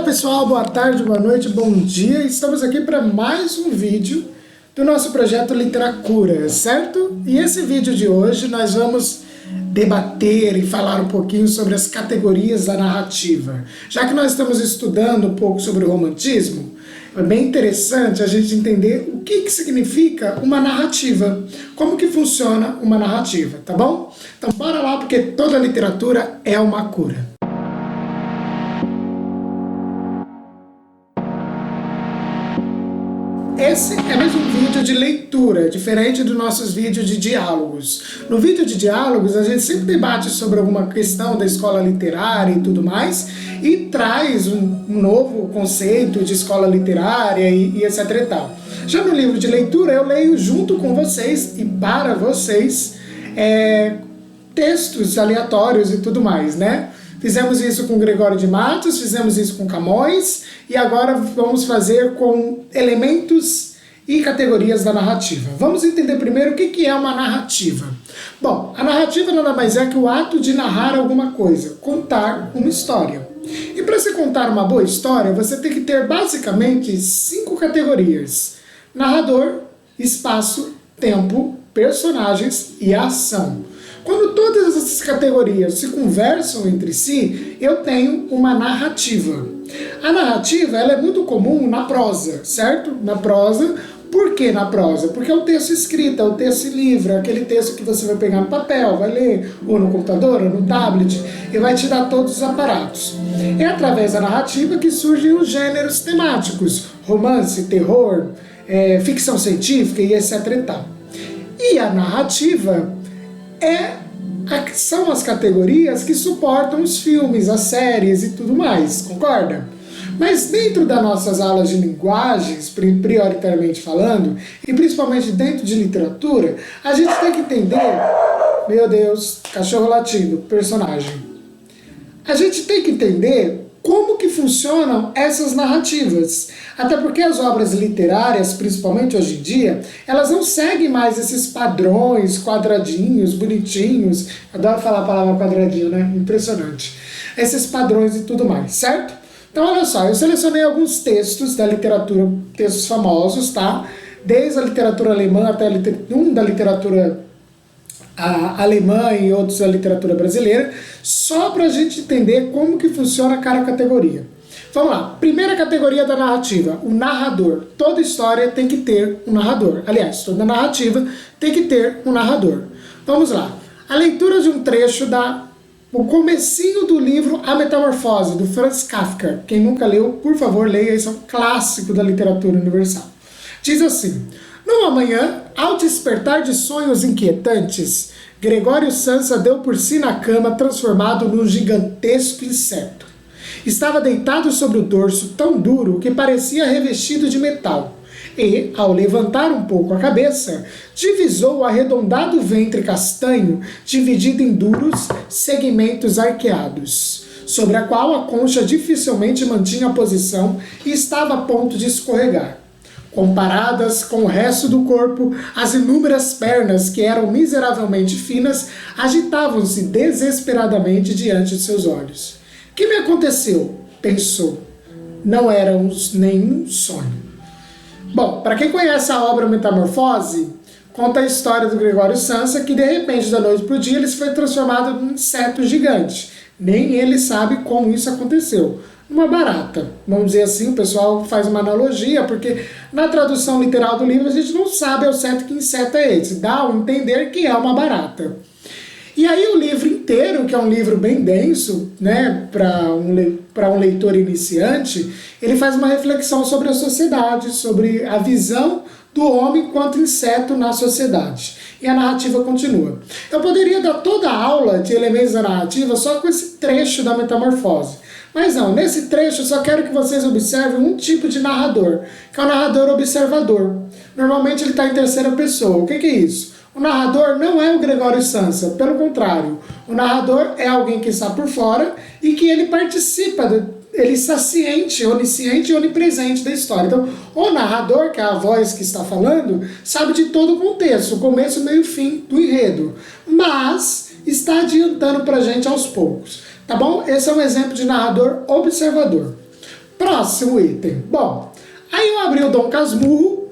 pessoal, boa tarde, boa noite, bom dia. Estamos aqui para mais um vídeo do nosso projeto Literacura, certo? E esse vídeo de hoje nós vamos debater e falar um pouquinho sobre as categorias da narrativa. Já que nós estamos estudando um pouco sobre o romantismo, é bem interessante a gente entender o que significa uma narrativa, como que funciona uma narrativa, tá bom? Então bora lá, porque toda literatura é uma cura. Esse é mais um vídeo de leitura, diferente dos nossos vídeos de diálogos. No vídeo de diálogos, a gente sempre debate sobre alguma questão da escola literária e tudo mais, e traz um novo conceito de escola literária e etc e tal. Já no livro de leitura, eu leio junto com vocês e para vocês textos aleatórios e tudo mais, né? Fizemos isso com Gregório de Matos, fizemos isso com Camões, e agora vamos fazer com elementos e categorias da narrativa. Vamos entender primeiro o que é uma narrativa. Bom, a narrativa nada mais é que o ato de narrar alguma coisa, contar uma história. E para se contar uma boa história, você tem que ter basicamente 5 categorias: narrador, espaço, tempo, personagens e ação. Quando todas essas categorias se conversam entre si, eu tenho uma narrativa. A narrativa ela é muito comum na prosa, certo? Na prosa. Por que na prosa? Porque é o texto escrito, é o texto livre, é aquele texto que você vai pegar no papel, vai ler, ou no computador, ou no tablet, e vai te dar todos os aparatos. É através da narrativa que surgem os gêneros temáticos, romance, terror, ficção científica e etc e tal. E a narrativa são as categorias que suportam os filmes, as séries e tudo mais, concorda? Mas dentro das nossas aulas de linguagens, prioritariamente falando, e principalmente dentro de literatura, a gente tem que entender... Meu Deus, cachorro latindo, personagem. A gente tem que entender como que funcionam essas narrativas. Até porque as obras literárias, principalmente hoje em dia, elas não seguem mais esses padrões, quadradinhos, bonitinhos. Adoro falar a palavra quadradinho, né? Impressionante. Esses padrões e tudo mais, certo? Então olha só, eu selecionei alguns textos da literatura, textos famosos, tá? Desde a literatura alemã até da literatura alemã e outros da literatura brasileira, só para a gente entender como que funciona cada categoria. Vamos lá, primeira categoria da narrativa, o narrador. Toda história tem que ter um narrador. Aliás, toda narrativa tem que ter um narrador. Vamos lá, a leitura de um trecho o comecinho do livro A Metamorfose, do Franz Kafka. Quem nunca leu, por favor, leia, esse é um clássico da literatura universal. Diz assim: numa manhã, ao despertar de sonhos inquietantes, Gregório Samsa deu por si na cama, transformado num gigantesco inseto. Estava deitado sobre o dorso tão duro que parecia revestido de metal, e, ao levantar um pouco a cabeça, divisou o arredondado ventre castanho, dividido em duros segmentos arqueados, sobre a qual a concha dificilmente mantinha a posição e estava a ponto de escorregar. Comparadas com o resto do corpo, as inúmeras pernas, que eram miseravelmente finas, agitavam-se desesperadamente diante de seus olhos. O que me aconteceu? Pensou. Não era nenhum sonho. Bom, para quem conhece a obra Metamorfose, conta a história do Gregório Samsa, que de repente, da noite para o dia, ele foi transformado num inseto gigante. Nem ele sabe como isso aconteceu. Uma barata. Vamos dizer assim, o pessoal faz uma analogia, porque na tradução literal do livro a gente não sabe ao certo que inseto é esse. Dá a entender que é uma barata. E aí o livro inteiro, que é um livro bem denso, né, para um leitor iniciante, ele faz uma reflexão sobre a sociedade, sobre a visão do homem enquanto inseto na sociedade. E a narrativa continua. Eu poderia dar toda a aula de elementos da narrativa só com esse trecho da Metamorfose. Mas não, nesse trecho eu só quero que vocês observem um tipo de narrador, que é o narrador observador. Normalmente ele está em terceira pessoa. O que é isso? O narrador não é o Gregório Samsa, pelo contrário. O narrador é alguém que está por fora e que ele participa, ele está ciente, onisciente e onipresente da história. Então, o narrador, que é a voz que está falando, sabe de todo o contexto, o começo, meio e fim do enredo. Mas está adiantando para a gente aos poucos. Tá bom? Esse é um exemplo de narrador observador. Para Próximo item. Bom, aí eu abri o Dom Casmurro,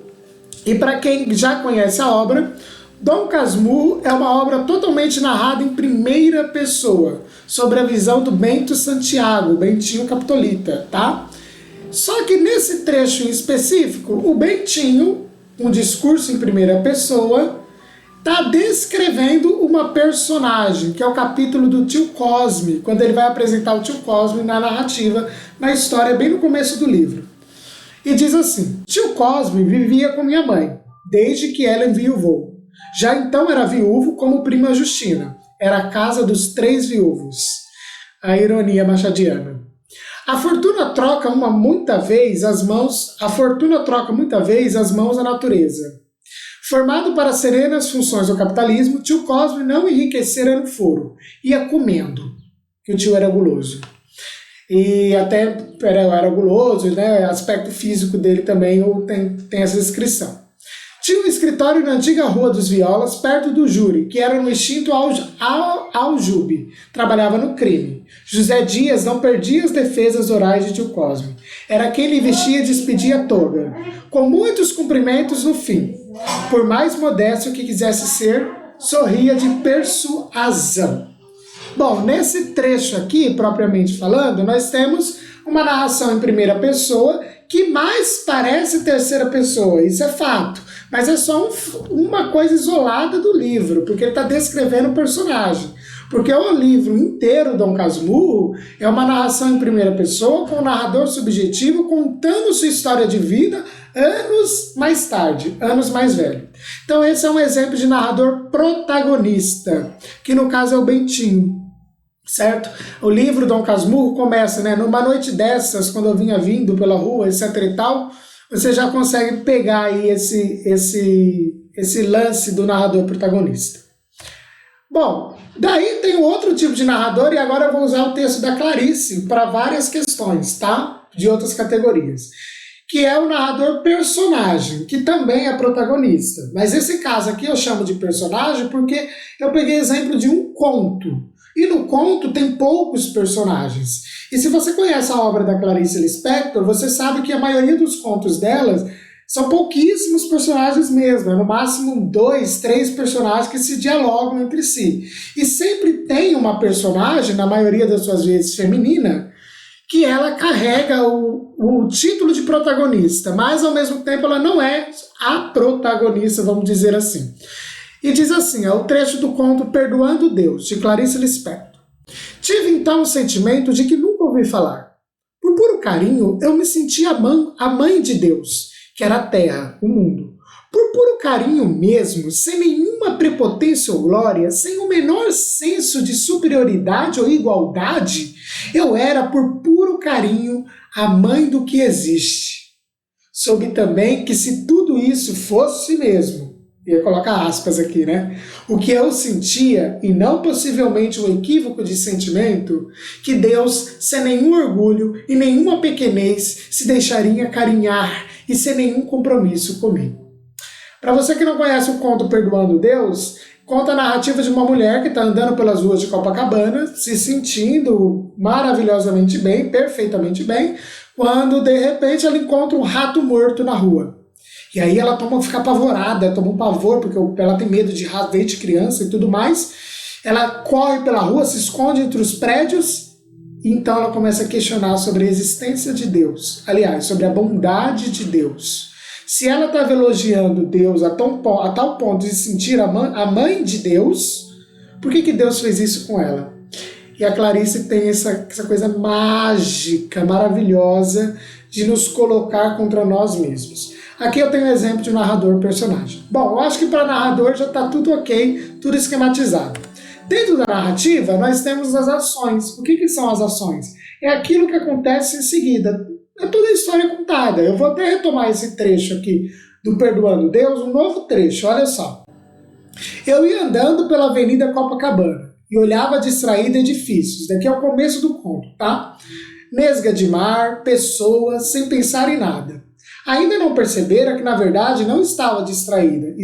e para quem já conhece a obra, Dom Casmurro é uma obra totalmente narrada em primeira pessoa, sobre a visão do Bento Santiago, Bentinho Capitolita, tá? Só que nesse trecho em específico, o Bentinho, um discurso em primeira pessoa, está descrevendo uma personagem, que é o capítulo do tio Cosme, quando ele vai apresentar o tio Cosme na narrativa, na história, bem no começo do livro. E diz assim: tio Cosme vivia com minha mãe, desde que ela enviuvou. Já então era viúvo como prima Justina. Era a casa dos 3 viúvos. A ironia machadiana. A fortuna troca muita vez as mãos à natureza. Formado para serenas funções do capitalismo, tio Cosme não enriquecera no foro, ia comendo, que o tio era guloso. E até era guloso, né? O aspecto físico dele também tem essa descrição. Tinha um escritório na antiga Rua dos Violas, perto do júri, que era no extinto Aljube. Trabalhava no crime. José Dias não perdia as defesas orais de tio Cosme. Era quem lhe vestia e despedia a toga, com muitos cumprimentos no fim. Por mais modesto que quisesse ser, sorria de persuasão. Bom, nesse trecho aqui, propriamente falando, nós temos uma narração em primeira pessoa que mais parece terceira pessoa, isso é fato, mas é só uma coisa isolada do livro, porque ele está descrevendo o personagem. Porque o livro inteiro, Dom Casmurro, é uma narração em primeira pessoa, com um narrador subjetivo contando sua história de vida anos mais tarde, anos mais velho. Então esse é um exemplo de narrador protagonista, que no caso é o Bentinho. Certo? O livro Dom Casmurro começa, né? Numa noite dessas, quando eu vinha vindo pela rua, etc e tal, você já consegue pegar aí esse lance do narrador protagonista. Bom, daí tem outro tipo de narrador, e agora eu vou usar o texto da Clarice para várias questões, tá? De outras categorias. Que é o narrador personagem, que também é protagonista. Mas esse caso aqui eu chamo de personagem porque eu peguei exemplo de um conto. E no conto tem poucos personagens. E se você conhece a obra da Clarice Lispector, você sabe que a maioria dos contos delas são pouquíssimos personagens mesmo. É no máximo 2, 3 personagens que se dialogam entre si. E sempre tem uma personagem, na maioria das suas vezes feminina, que ela carrega o título de protagonista, mas ao mesmo tempo ela não é a protagonista, vamos dizer assim. E diz assim, é o trecho do conto Perdoando Deus, de Clarice Lispector. Tive então o sentimento de que nunca ouvi falar. Por puro carinho, eu me senti a mãe de Deus, que era a terra, o mundo. Por puro carinho mesmo, sem nenhuma prepotência ou glória, sem o menor senso de superioridade ou igualdade, eu era, por puro carinho, a mãe do que existe. Soube também que se tudo isso fosse mesmo, ia colocar aspas aqui, né? O que eu sentia, e não possivelmente um equívoco de sentimento, que Deus, sem nenhum orgulho e nenhuma pequenez, se deixaria acarinhar e sem nenhum compromisso comigo. Para você que não conhece o conto Perdoando Deus, conta a narrativa de uma mulher que está andando pelas ruas de Copacabana, se sentindo maravilhosamente bem, perfeitamente bem, quando de repente ela encontra um rato morto na rua. E aí ela fica apavorada, toma um pavor, porque ela tem medo de rato desde criança e tudo mais. Ela corre pela rua, se esconde entre os prédios, e então ela começa a questionar sobre a existência de Deus. Aliás, sobre a bondade de Deus. Se ela estava elogiando Deus a tal ponto de se sentir a mãe de Deus, por que Deus fez isso com ela? E a Clarice tem essa coisa mágica, maravilhosa, de nos colocar contra nós mesmos. Aqui eu tenho um exemplo de narrador personagem. Bom, eu acho que para narrador já está tudo ok, tudo esquematizado. Dentro da narrativa, nós temos as ações. O que são as ações? É aquilo que acontece em seguida. É toda a história contada. Eu vou até retomar esse trecho aqui do Perdoando Deus, um novo trecho, olha só. Eu ia andando pela Avenida Copacabana e olhava distraído edifícios. Daqui é o começo do conto, tá? Nesga de mar, pessoas, sem pensar em nada. Ainda não percebera que, na verdade, não estava distraída.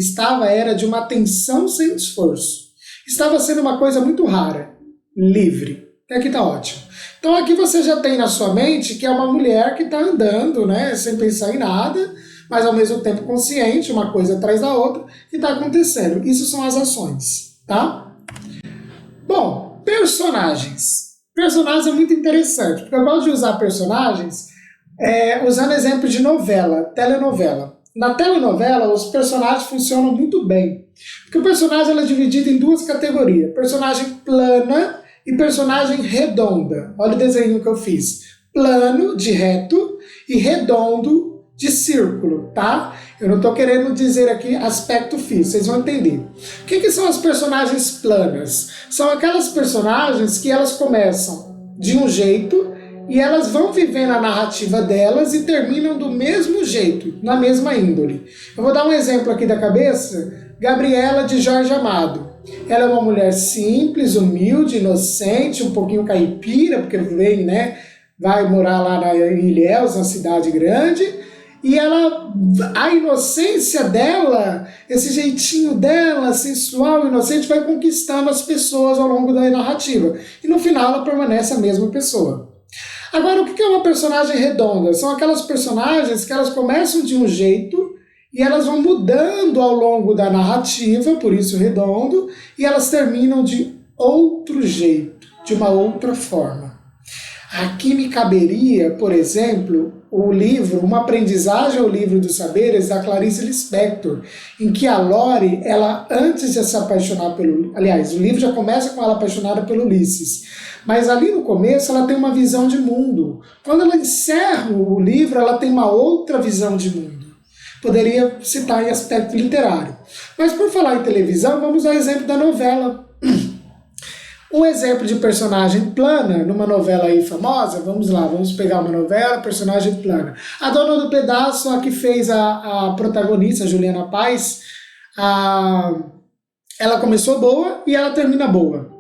Era de uma atenção sem esforço. Estava sendo uma coisa muito rara. Livre. Até aqui tá ótimo. Então aqui você já tem na sua mente que é uma mulher que está andando, né, sem pensar em nada, mas ao mesmo tempo consciente, uma coisa atrás da outra, que está acontecendo. Isso são as ações, tá? Bom, personagens. Personagens é muito interessante, porque eu gosto de usar personagens usando exemplo de novela, telenovela. Na telenovela, os personagens funcionam muito bem, porque o personagem é dividido em duas categorias, personagem plana e personagem redonda. Olha o desenho que eu fiz. Plano, de reto, e redondo, de círculo, tá? Eu não estou querendo dizer aqui aspecto físico, vocês vão entender. O que são as personagens planas? São aquelas personagens que elas começam de um jeito e elas vão vivendo a narrativa delas e terminam do mesmo jeito, na mesma índole. Eu vou dar um exemplo aqui da cabeça. Gabriela, de Jorge Amado. Ela é uma mulher simples, humilde, inocente, um pouquinho caipira, porque vem, né, vai morar lá em Ilhéus, uma cidade grande. E a inocência dela, esse jeitinho dela, sensual, inocente, vai conquistando as pessoas ao longo da narrativa. E no final ela permanece a mesma pessoa. Agora, o que é uma personagem redonda? São aquelas personagens que elas começam de um jeito e elas vão mudando ao longo da narrativa, por isso redondo, e elas terminam de outro jeito, de uma outra forma. Aqui me caberia, por exemplo, o livro Uma Aprendizagem ao Livro dos Saberes, da Clarice Lispector, em que a Lori, ela antes de se apaixonar pelo... Aliás, o livro já começa com ela apaixonada pelo Ulisses, mas ali no começo ela tem uma visão de mundo. Quando ela encerra o livro, ela tem uma outra visão de mundo. Poderia citar em aspecto literário. Mas por falar em televisão, vamos ao exemplo da novela. Um exemplo de personagem plana, numa novela aí famosa, vamos lá, vamos pegar uma novela, personagem plana. A Dona do Pedaço, a que fez a protagonista, Juliana Paz, ela começou boa e ela termina boa.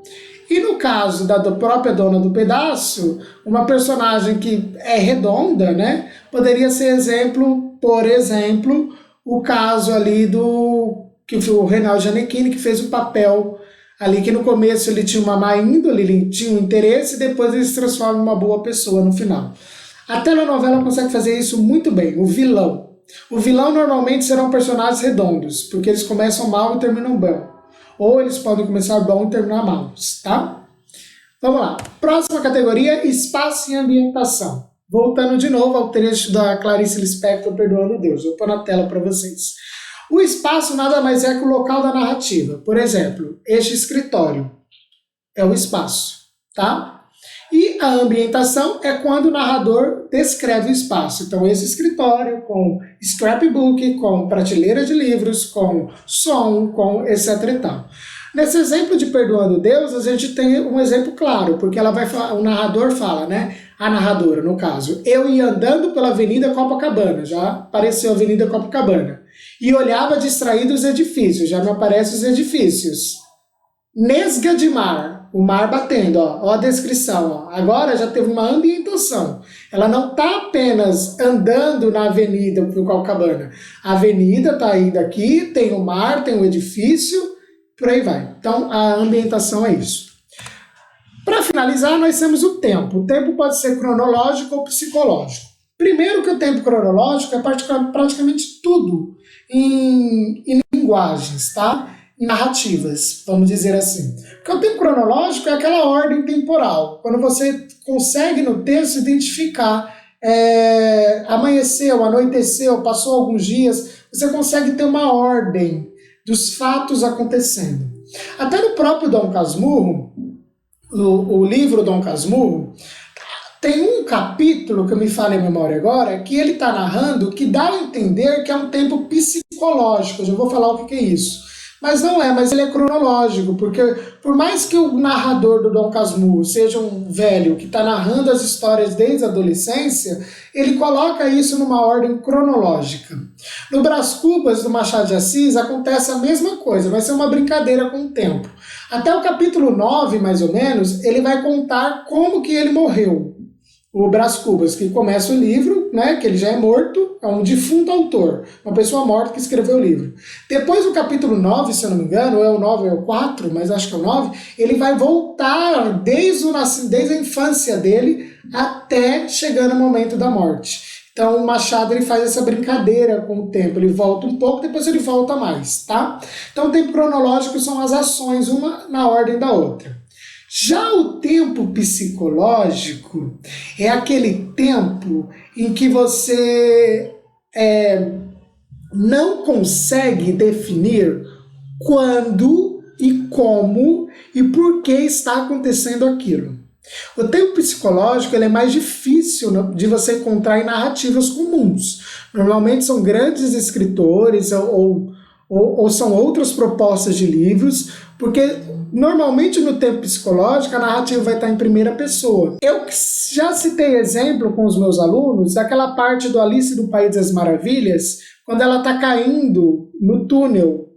E no caso da própria Dona do Pedaço, uma personagem que é redonda, né, poderia ser exemplo, por exemplo, o caso ali que foi o Reinaldo Gianecchini, que fez o papel ali que no começo ele tinha uma má índole, ele tinha um interesse, e depois ele se transforma em uma boa pessoa no final. A telenovela consegue fazer isso muito bem, o vilão. O vilão normalmente serão personagens redondos, porque eles começam mal e terminam bem. Ou eles podem começar bom e terminar mal, tá? Vamos lá. Próxima categoria, espaço e ambientação. Voltando de novo ao trecho da Clarice Lispector, Perdoando Deus. Vou pôr na tela para vocês. O espaço nada mais é que o local da narrativa. Por exemplo, este escritório é o espaço, tá? E a ambientação é quando o narrador descreve o espaço. Então, esse escritório com scrapbook, com prateleira de livros, com som, com etc e tal. Nesse exemplo de Perdoando Deus, a gente tem um exemplo claro, porque ela vai falar, o narrador fala, né? A narradora, no caso, eu ia andando pela Avenida Copacabana, já apareceu a Avenida Copacabana, e olhava distraído os edifícios, já me aparecem os edifícios. Nesga de mar, o mar batendo, ó a descrição, ó. Agora já teve uma ambientação. Ela não está apenas andando na Avenida Copacabana. A avenida está indo aqui, tem o mar, tem o edifício, por aí vai. Então a ambientação é isso. Para finalizar, nós temos o tempo. O tempo pode ser cronológico ou psicológico. Primeiro que o tempo cronológico é praticamente tudo em linguagens, tá? Em narrativas, vamos dizer assim. Porque o tempo cronológico é aquela ordem temporal. Quando você consegue no texto identificar amanheceu, anoiteceu, passou alguns dias, você consegue ter uma ordem dos fatos acontecendo. Até no próprio Dom Casmurro, o livro Dom Casmurro, tem um capítulo que me falha a memória agora, que ele está narrando, que dá a entender que é um tempo psicológico. Eu já vou falar o que é isso. Mas não é, mas ele é cronológico, porque por mais que o narrador do Dom Casmurro seja um velho que está narrando as histórias desde a adolescência, ele coloca isso numa ordem cronológica. No Brás Cubas, do Machado de Assis, acontece a mesma coisa, vai ser uma brincadeira com o tempo. Até o capítulo 9, mais ou menos, ele vai contar como que ele morreu. o Brás Cubas, que começa o livro, né, que ele já é morto, é um defunto autor, uma pessoa morta que escreveu o livro. Depois do capítulo 9, se eu não me engano, ou é o 9 ou é o 4, mas acho que é o 9, ele vai voltar desde a infância dele até chegar no momento da morte. Então o Machado ele faz essa brincadeira com o tempo, ele volta um pouco, depois ele volta mais, tá? Então o tempo cronológico são as ações, uma na ordem da outra. Já o tempo psicológico é aquele tempo em que você não consegue definir quando e como e por que está acontecendo aquilo. O tempo psicológico ele é mais difícil de você encontrar em narrativas comuns. Normalmente são grandes escritores ou são outras propostas de livros, porque normalmente no tempo psicológico a narrativa vai estar em primeira pessoa. Eu já citei exemplo com os meus alunos daquela parte do Alice do País das Maravilhas, quando ela está caindo no túnel.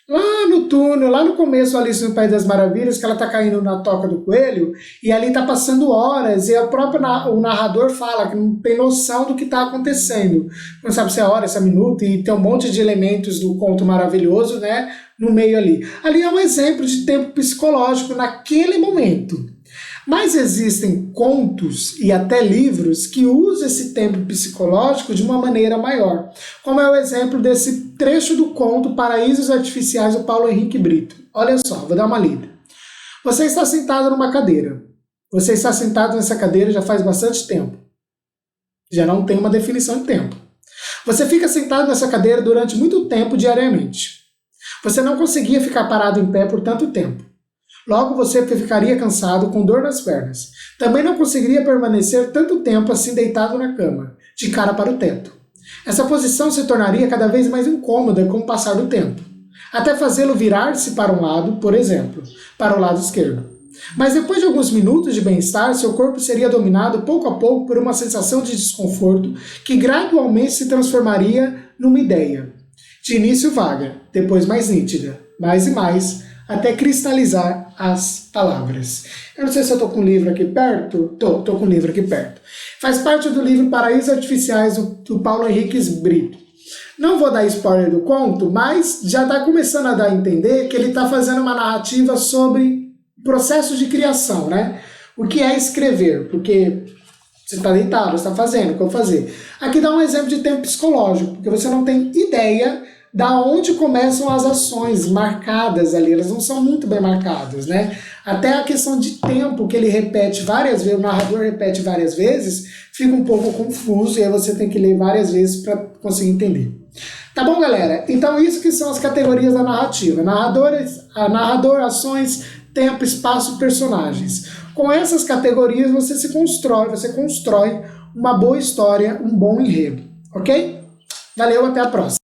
Lá no começo, Alice no País das Maravilhas, que ela tá caindo na toca do coelho, e ali tá passando horas, e o narrador fala que não tem noção do que tá acontecendo. Não sabe se é hora, se é minuto, e tem um monte de elementos do conto maravilhoso, né, no meio ali. Ali é um exemplo de tempo psicológico naquele momento. Mas existem contos e até livros que usam esse tempo psicológico de uma maneira maior, como é o exemplo desse trecho do conto Paraísos Artificiais do Paulo Henrique Brito. Olha só, vou dar uma lida. Você está sentado numa cadeira. Você está sentado nessa cadeira já faz bastante tempo. Já não tem uma definição de tempo. Você fica sentado nessa cadeira durante muito tempo diariamente. Você não conseguia ficar parado em pé por tanto tempo. Logo você ficaria cansado, com dor nas pernas. Também não conseguiria permanecer tanto tempo assim deitado na cama, de cara para o teto. Essa posição se tornaria cada vez mais incômoda com o passar do tempo, até fazê-lo virar-se para um lado, por exemplo, para o lado esquerdo. Mas depois de alguns minutos de bem-estar, seu corpo seria dominado pouco a pouco por uma sensação de desconforto que gradualmente se transformaria numa ideia. De início vaga, depois mais nítida, mais e mais, até cristalizar as palavras. Eu não sei se eu estou com o livro aqui perto. Tô com o livro aqui perto. Faz parte do livro Paraísos Artificiais, do Paulo Henrique Brito. Não vou dar spoiler do conto, mas já está começando a dar a entender que ele está fazendo uma narrativa sobre processos de criação, né? O que é escrever? Porque você está deitado, você está fazendo, o que eu vou fazer? Aqui dá um exemplo de tempo psicológico, porque você não tem ideia da onde começam as ações marcadas ali, elas não são muito bem marcadas, né? Até a questão de tempo que ele repete várias vezes, o narrador repete várias vezes, fica um pouco confuso e aí você tem que ler várias vezes para conseguir entender. Tá bom, galera? Então isso que são as categorias da narrativa. Narrador, ações, tempo, espaço, personagens. Com essas categorias você constrói uma boa história, um bom enredo, ok? Valeu, até a próxima!